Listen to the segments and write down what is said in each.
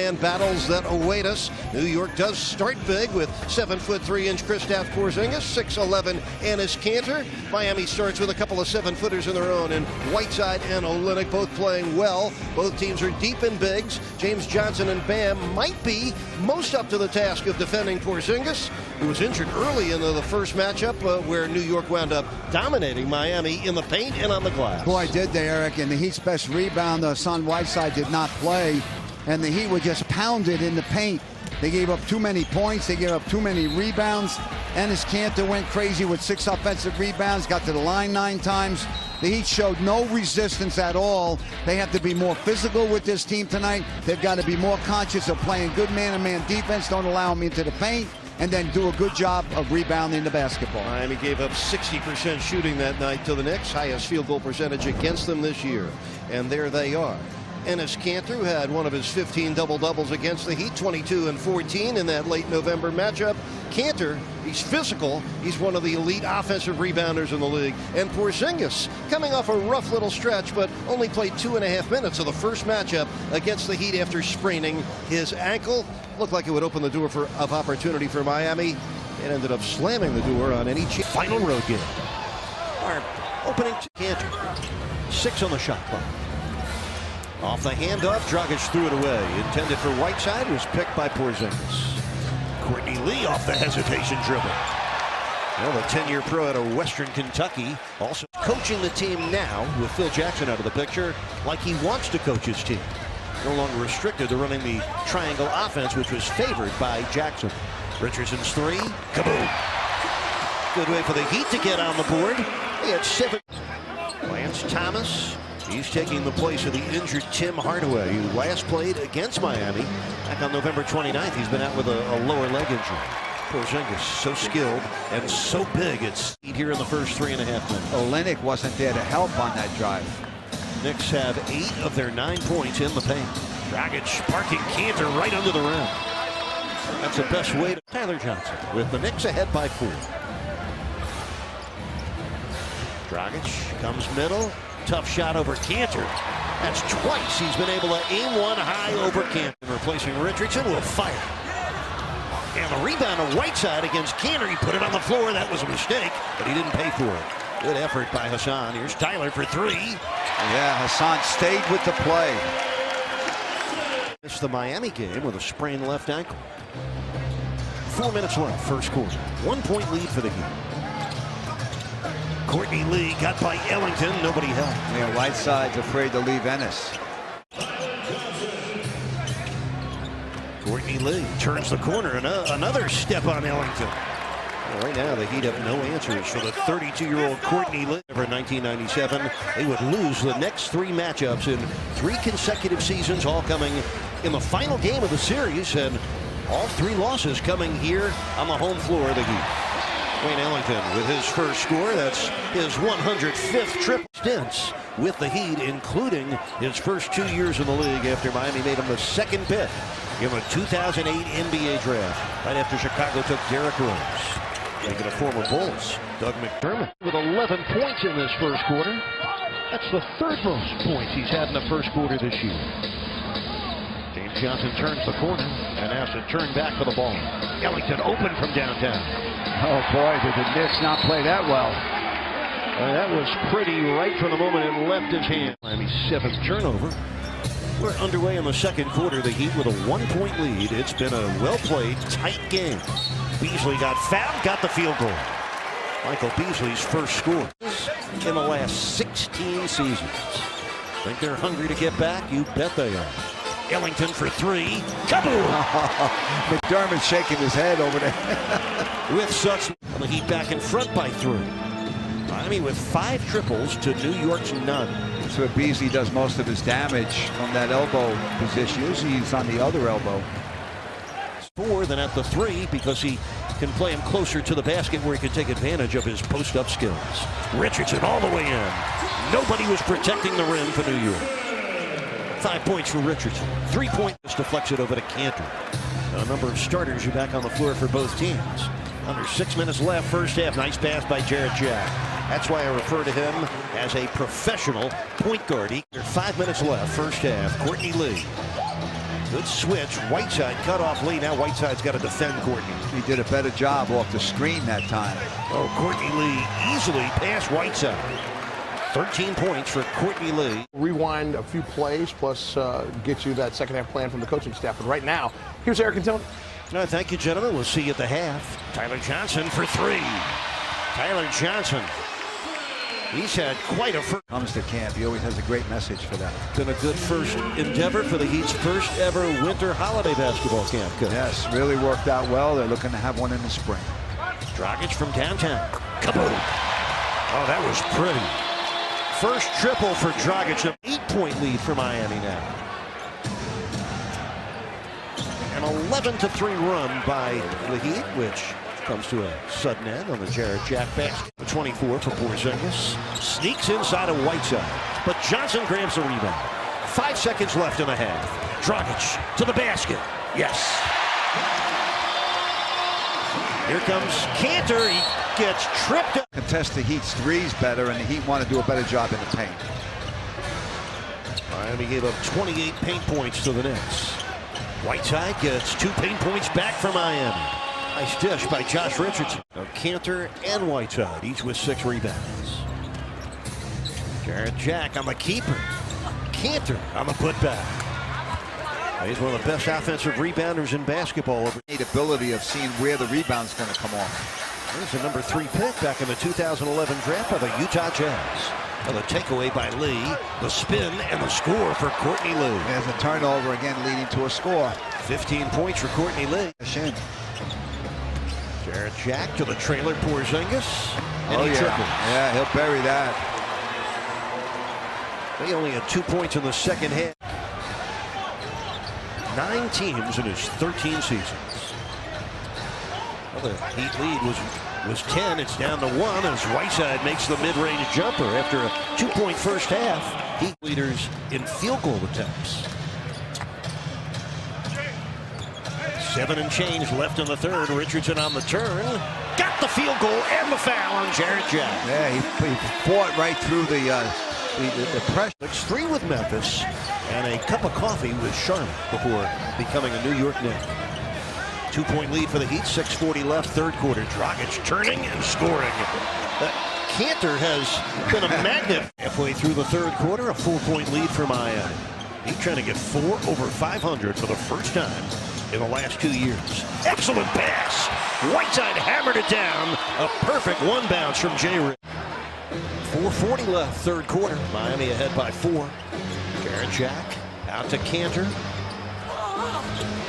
And battles that await us. New York does start big with 7'3" Kristaps Porzingis, 6'11" Enes Kanter. Miami starts with a couple of 7-footers in their own, and Whiteside and Olynyk both playing well. Both teams are deep in bigs. James Johnson and Bam might be most up to the task of defending Porzingis, who was injured early in the first matchup where New York wound up dominating Miami in the paint and on the glass. Boy, did they, Eric. And the Heat's best rebounder, Hassan Whiteside, did not play. And the Heat were just pounded in the paint. They gave up too many points. They gave up too many rebounds. Enes Kanter went crazy with 6 offensive rebounds, got to the line 9 times. The Heat showed no resistance at all. They have to be more physical with this team tonight. They've got to be more conscious of playing good man-to-man defense. Don't allow them into the paint. And then do a good job of rebounding the basketball. Miami gave up 60% shooting that night to the Knicks. Highest field goal percentage against them this year. And there they are. Enes Kanter, who had one of his 15 double-doubles against the Heat, 22 and 14 in that late November matchup. Kanter, he's physical. He's one of the elite offensive rebounders in the league. And Porzingis, coming off a rough little stretch, but only played 2.5 minutes of the first matchup against the Heat after spraining his ankle. Looked like it would open the door of opportunity for Miami. It ended up slamming the door on any chance. Final road game. Our opening to Kanter. 6 on the shot clock. Off the handoff, Dragic threw it away. Intended for Whiteside, was picked by Porzingis. Courtney Lee off the hesitation dribble. Well, the 10-year pro out of Western Kentucky, also coaching the team now with Phil Jackson out of the picture, like he wants to coach his team. No longer restricted to running the triangle offense, which was favored by Jackson. Richardson's 3, kaboom. Good way for the Heat to get on the board. He had 7. Lance Thomas. He's taking the place of the injured Tim Hardaway, who last played against Miami back on November 29th. He's been out with a lower leg injury. Porzingis, so skilled and so big. It's here in the first 3.5 minutes. Olynyk wasn't there to help on that drive. Knicks have 8 of their 9 points in the paint. Dragic parking Kanter right under the rim. That's the best way to Tyler Johnson with the Knicks ahead by 4. Dragic comes middle. Tough shot over Kanter. That's twice he's been able to aim one high over Kanter. Replacing Richardson will fire. And the rebound of Whiteside against Kanter. He put it on the floor. That was a mistake, but he didn't pay for it. Good effort by Hassan. Here's Tyler for 3. Yeah, Hassan stayed with the play. Missed the Miami game with a sprained left ankle. 4 minutes left, first quarter. 1-point lead for the Heat. Courtney Lee got by Ellington. Nobody helped. Yeah, Whiteside's afraid to leave Enes. Courtney Lee turns the corner, and another step on Ellington. Well, right now, the Heat have no answers for the 32-year-old Courtney Lee. For 1997, they would lose the next 3 matchups in 3 consecutive seasons, all coming in the final game of the series, and all 3 losses coming here on the home floor of the Heat. Wayne Ellington with his first score. That's his 105th triple stints with the Heat, including his first 2 years in the league after Miami made him the 2nd pick in the 2008 NBA draft, right after Chicago took Derrick Rose. Speaking of former Bulls, Doug McDermott with 11 points in this first quarter. That's the 3rd most points he's had in the first quarter this year. James Johnson turns the corner and has to turn back for the ball. Ellington open from downtown. Oh boy, did the Knicks not play that well. That was pretty right from the moment it left his hand. Miami's 7th turnover. We're underway in the second quarter. The Heat with a 1-point lead. It's been a well-played, tight game. Beasley got fouled, got the field goal. Michael Beasley's first score in the last 16 seasons. Think they're hungry to get back? You bet they are. Ellington for 3. Kaboom! McDermott shaking his head over there. With such, the Heat back in front by 3. Miami with 5 triples to New York's none. That's where Beasley does most of his damage from that elbow position. Usually he's on the other elbow. 4 than at the 3 because he can play him closer to the basket where he can take advantage of his post-up skills. Richardson all the way in. Nobody was protecting the rim for New York. 5 points for Richardson. 3-point deflects it over to Kanter. A number of starters are back on the floor for both teams. Under 6 minutes left, first half. Nice pass by Jarrett Jack. That's why I refer to him as a professional point guard. 5 minutes left, first half. Courtney Lee. Good switch. Whiteside cut off Lee. Now Whiteside's got to defend Courtney. He did a better job off the screen that time. Oh, Courtney Lee easily past Whiteside. 13 points for Courtney Lee. Rewind a few plays, plus get you that second half plan from the coaching staff. But right now, here's Eric and Tony. No, thank you, gentlemen. We'll see you at the half. Tyler Johnson for three. Tyler Johnson. He's had quite a first. Comes to camp. He always has a great message for that. Been a good first endeavor for the Heat's first ever winter holiday basketball camp. Good. Yes, really worked out well. They're looking to have one in the spring. Dragic from downtown. Kaboom. Oh, that was pretty. First triple for Dragic. An 8-point lead for Miami now. An 11-3 run by the Heat, which comes to a sudden end on the Jarrett Jack basket. 24 for Porzingis. Sneaks inside of Whiteside, but Johnson grabs the rebound. 5 seconds left in the half. Dragic to the basket. Yes. Here comes Cantor. He gets tripped up. Contest the Heat's threes better, and the Heat want to do a better job in the paint. Miami gave up 28 paint points to the Knicks. Whiteside gets 2 paint points back for Miami. Nice dish by Josh Richardson. Now Cantor and Whiteside, each with 6 rebounds. Jarrett Jack on the keeper. Cantor on the putback. He's one of the best offensive rebounders in basketball. The ability of seeing where the rebound's going to come off. There's the number 3 pick back in the 2011 draft by the Utah Jazz. And the takeaway by Lee, the spin and the score for Courtney Lee. There's a turnover again leading to a score. 15 points for Courtney Lee. Jarrett Jack to the trailer Porzingis. And he triples. Yeah, he'll bury that. They only had 2 points in the second half. 9 teams in his 13 seasons. Well, the Heat lead was 10. It's down to 1 as Whiteside makes the mid-range jumper after a 2-point first half. Heat leaders in field goal attempts. 7 and change left in the third. Richardson on the turn. Got the field goal and the foul on Jarrett Jack. Yeah, he fought right through the pressure. It's 3 with Memphis and a cup of coffee with Charlotte before becoming a New York Knick. 2-point lead for the Heat. 6:40 left, third quarter. Dragic turning and scoring. Cantor has been a magnet. Halfway through the third quarter, a 4-point lead for Miami. He's trying to get 4 over 500 for the first time in the last 2 years. Excellent pass. Whiteside hammered it down. A perfect one bounce from J. 4:40 left, third quarter. Miami ahead by 4. Jarrett Jack out to Cantor.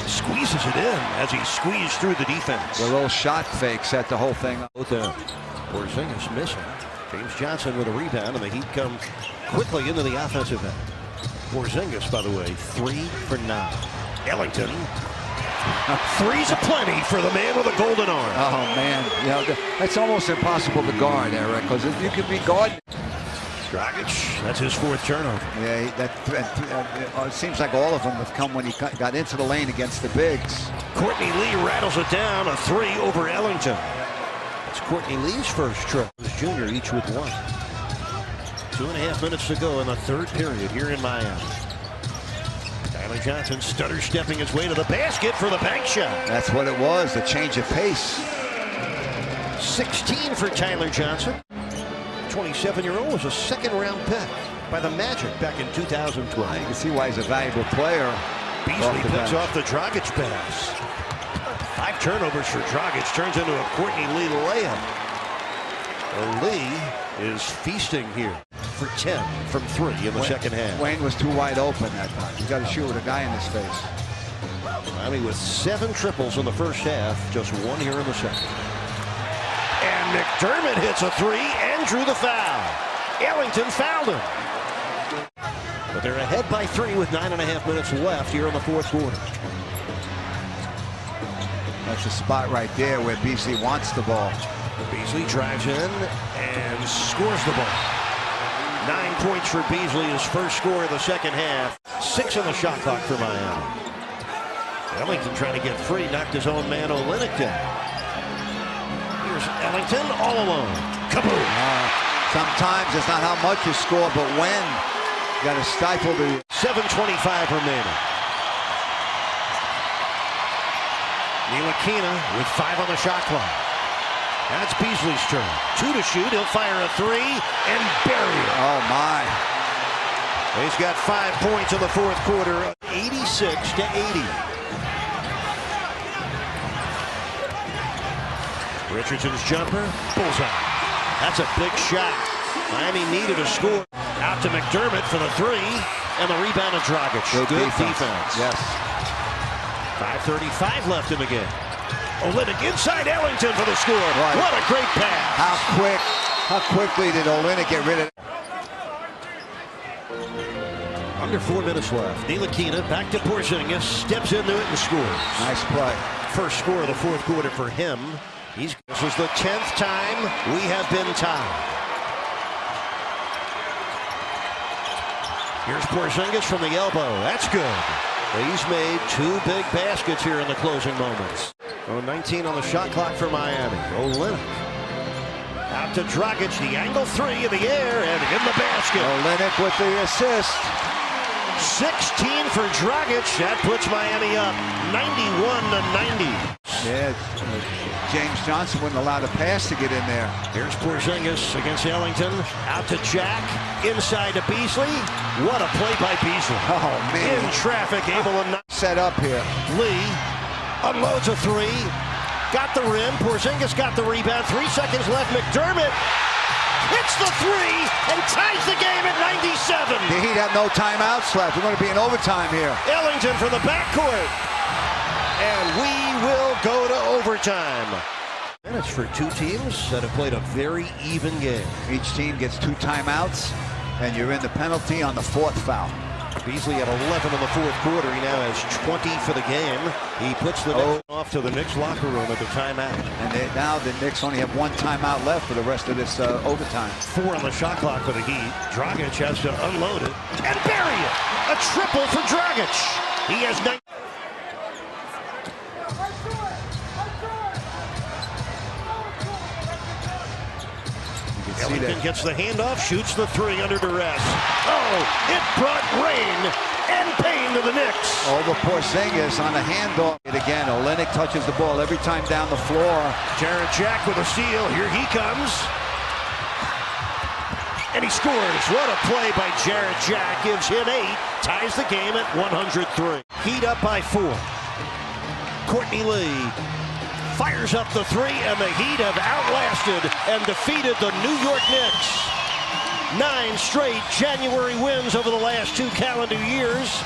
Squeezes it in as he squeezed through the defense. The little shot fake set the whole thing up. Both Porzingis missing. James Johnson with a rebound, and the Heat come quickly into the offensive end. Porzingis, by the way, 3 for 9. Ellington. 3's aplenty for the man with a golden arm. Oh, man. You know, that's almost impossible to guard, Eric, because you could be guarding. Dragic, that's his 4th turnover. Yeah, it seems like all of them have come when he got into the lane against the bigs. Courtney Lee rattles it down, a 3 over Ellington. It's Courtney Lee's first trip. His junior, each with 1. 2.5 minutes to go in the third period here in Miami. Tyler Johnson stutter stepping his way to the basket for the bank shot. That's what it was, the change of pace. 16 for Tyler Johnson. 27-year-old was a second-round pick by the Magic back in 2012. You can see why he's a valuable player. Beasley picks off the Dragic pass. 5 turnovers for Dragic, turns into a Courtney Lee layup. Lee is feasting here for 10 from 3 in the second half. Wayne was too wide open that time. You got to shoot with a guy in his face. Miami with 7 triples in the first half, just 1 here in the second. And McDermott hits a 3 and drew the foul. Ellington fouled him. But they're ahead by 3 with 9.5 minutes left here in the fourth quarter. That's the spot right there where Beasley wants the ball. Beasley drives in and scores the ball. 9 points for Beasley, his first score of the second half. 6 on the shot clock for Miami. Ellington trying to get free, knocked his own man Olynyk down. Here's Ellington all alone. Kaboom! Sometimes it's not how much you score, but when. You got to stifle the... 7:25 remaining. Ntilikina with 5 on the shot clock. That's Beasley's turn. 2 to shoot. He'll fire a 3 and bury it. Oh, my. He's got 5 points in the fourth quarter. 86 to 80. Richardson's jumper. Bullseye. That's a big shot. Miami needed a score. Out to McDermott for the 3. And the rebound of Dragic. Good defense. Yes. 5:35 left in the game. Olynyk inside Ellington for the score. Right. What a great pass. How quickly did Olynyk get rid of it? Under 4 minutes left. Ntilikina back to Porzingis. Steps into it and scores. Nice play. First score of the fourth quarter for him. This was the 10th time we have been tied. Here's Porzingis from the elbow. That's good. He's made 2 big baskets here in the closing moments. 19 on the shot clock for Miami. Olynyk. Out to Dragic. The angle 3 in the air and in the basket. Olynyk with the assist. 16 for Dragic. That puts Miami up 91 to 90. Yeah, James Johnson wouldn't allow the pass to get in there. Here's Porzingis against Ellington. Out to Jack. Inside to Beasley. What a play by Beasley. Oh, man. In traffic, able to not Set up here. Lee unloads a 3. Got the rim. Porzingis got the rebound. 3 seconds left. McDermott hits the 3 and ties the game at 97. The Heat have no timeouts left. We're going to be in overtime here. Ellington for the backcourt. And we will go to overtime. Minutes for 2 teams that have played a very even game. Each team gets 2 timeouts, and you're in the penalty on the 4th foul. Beasley had 11 in the fourth quarter. He now has 20 for the game. He puts the Knicks off to the Knicks locker room at the timeout. And now the Knicks only have 1 timeout left for the rest of this overtime. 4 on the shot clock for the Heat. Dragic has to unload it and bury it. A triple for Dragic. He has 9. Ellington gets the handoff, shoots the 3 under duress. Oh, it brought rain and pain to the Knicks. Over Porzingis on the handoff. Again, Olynyk touches the ball every time down the floor. Jarrett Jack with a steal. Here he comes. And he scores. What a play by Jarrett Jack. Gives him 8. Ties the game at 103. Heat up by 4. Courtney Lee fires up the 3, and the Heat have outlasted and defeated the New York Knicks. 9 straight January wins over the last 2 calendar years.